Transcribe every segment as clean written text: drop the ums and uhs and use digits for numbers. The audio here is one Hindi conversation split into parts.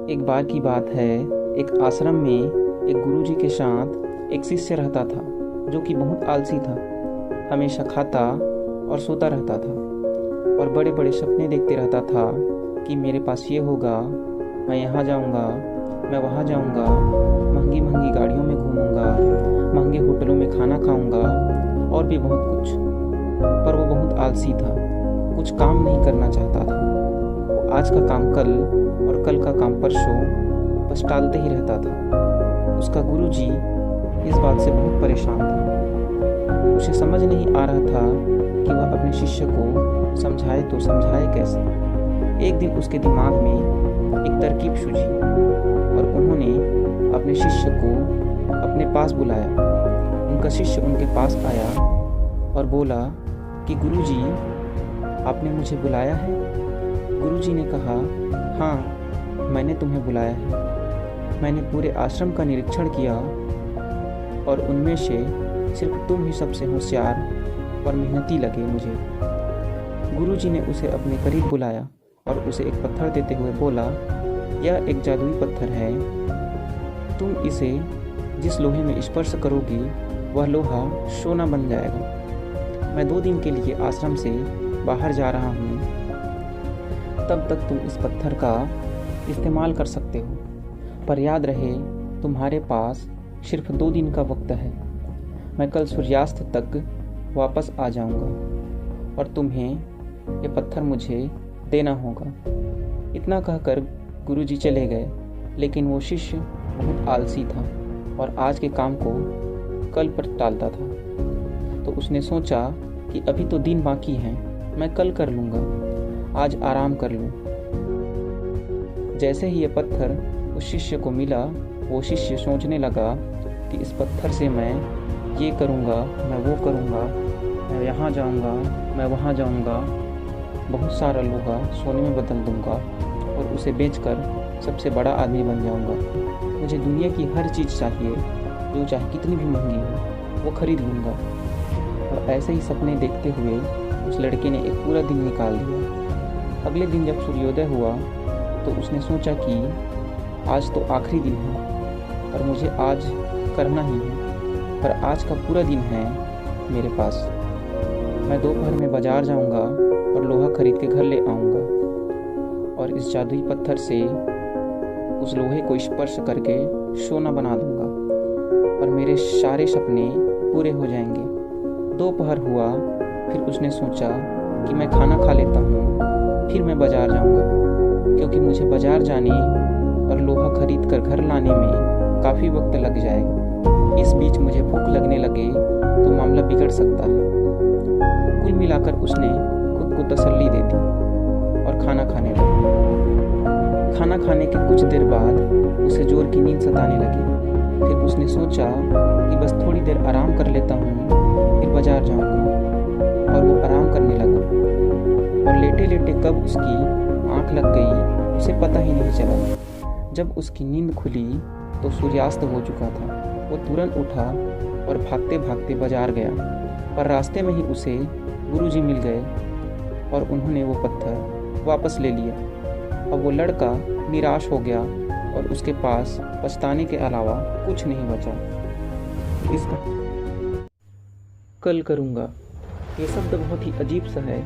एक बार की बात है, एक आश्रम में एक गुरुजी के साथ एक शिष्य रहता था जो कि बहुत आलसी था। हमेशा खाता और सोता रहता था और बड़े बड़े सपने देखते रहता था कि मेरे पास ये होगा, मैं यहाँ जाऊँगा, मैं वहाँ जाऊँगा, महंगी महंगी गाड़ियों में घूमूँगा, महंगे होटलों में खाना खाऊँगा और भी बहुत कुछ। पर वो बहुत आलसी था, कुछ काम नहीं करना चाहता था। वो आज का काम कल और कल का काम परसों बस टालते ही रहता था। उसका गुरुजी इस बात से बहुत परेशान था। उसे समझ नहीं आ रहा था कि वह अपने शिष्य को समझाए तो समझाए कैसे। एक दिन उसके दिमाग में एक तरकीब सूझी और उन्होंने अपने शिष्य को अपने पास बुलाया। उनका शिष्य उनके पास आया और बोला कि गुरुजी, आपने मुझे बुलाया है? गुरुजी ने कहा, हाँ, मैंने तुम्हें बुलाया है। मैंने पूरे आश्रम का निरीक्षण किया और उनमें से सिर्फ तुम ही सबसे होशियार और मेहनती लगे मुझे। गुरुजी ने उसे अपने करीब बुलाया और उसे एक पत्थर देते हुए बोला, यह एक जादुई पत्थर है। तुम इसे जिस लोहे में स्पर्श करोगी वह लोहा सोना बन जाएगा। मैं 2 दिन के लिए आश्रम से बाहर जा रहा हूँ, तब तक तुम इस पत्थर का इस्तेमाल कर सकते हो। पर याद रहे, तुम्हारे पास सिर्फ 2 दिन का वक्त है। मैं कल सूर्यास्त तक वापस आ जाऊँगा और तुम्हें ये पत्थर मुझे देना होगा। इतना कहकर गुरुजी चले गए, लेकिन वो शिष्य बहुत आलसी था और आज के काम को कल पर टालता था। तो उसने सोचा कि अभी तो दिन बाकी हैं, मैं कल कर लूँगा, आज आराम कर लूँ। जैसे ही ये पत्थर उस शिष्य को मिला, वो शिष्य सोचने लगा कि इस पत्थर से मैं ये करूँगा, मैं वो करूँगा, मैं यहाँ जाऊँगा, मैं वहाँ जाऊँगा, बहुत सारा लोहा सोने में बदल दूँगा और उसे बेचकर सबसे बड़ा आदमी बन जाऊँगा। मुझे दुनिया की हर चीज़ चाहिए, जो चाहे कितनी भी महंगी हो, वो खरीद लूँगा। और ऐसे ही सपने देखते हुए उस लड़के ने एक पूरा दिन निकाल दिया। अगले दिन जब सूर्योदय हुआ तो उसने सोचा कि आज तो आखिरी दिन है और मुझे आज करना ही है। पर आज का पूरा दिन है मेरे पास। मैं दोपहर में बाज़ार जाऊंगा और लोहा खरीद के घर ले आऊंगा और इस जादुई पत्थर से उस लोहे को स्पर्श करके सोना बना दूंगा और मेरे सारे सपने पूरे हो जाएंगे। दोपहर हुआ, फिर उसने सोचा कि मैं खाना खा लेता हूँ, फिर मैं बाज़ार जाऊँगा, क्योंकि मुझे बाज़ार जाने और लोहा खरीद कर घर लाने में काफ़ी वक्त लग जाएगा। इस बीच मुझे भूख लगने लगे तो मामला बिगड़ सकता है। कुल मिलाकर उसने खुद को तसल्ली दे दी और खाना खाने लगा। खाना खाने के कुछ देर बाद उसे जोर की नींद सताने लगी। फिर उसने सोचा कि बस थोड़ी देर आराम कर लेता हूँ, फिर बाज़ार जाऊँगा, और वो आराम करने लगा। और लेटे लेटे कब उसकी आँख लग गई उसे पता ही नहीं चला। जब उसकी नींद खुली तो सूर्यास्त हो चुका था। वो तुरंत उठा और भागते भागते बाज़ार गया, पर रास्ते में ही उसे गुरुजी मिल गए और उन्होंने वो पत्थर वापस ले लिया। अब वो लड़का निराश हो गया और उसके पास पछताने के अलावा कुछ नहीं बचा। इसका कल करूँगा, ये शब्द बहुत ही अजीब सा है,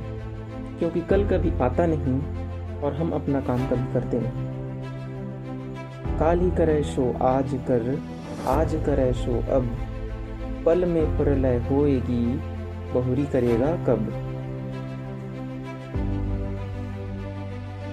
क्योंकि कल कभी आता नहीं और हम अपना काम कभी करते नहीं। काल ही करे सो आज कर, आज करे सो अब, पल में प्रलय होएगी, बहुरी करेगा कब।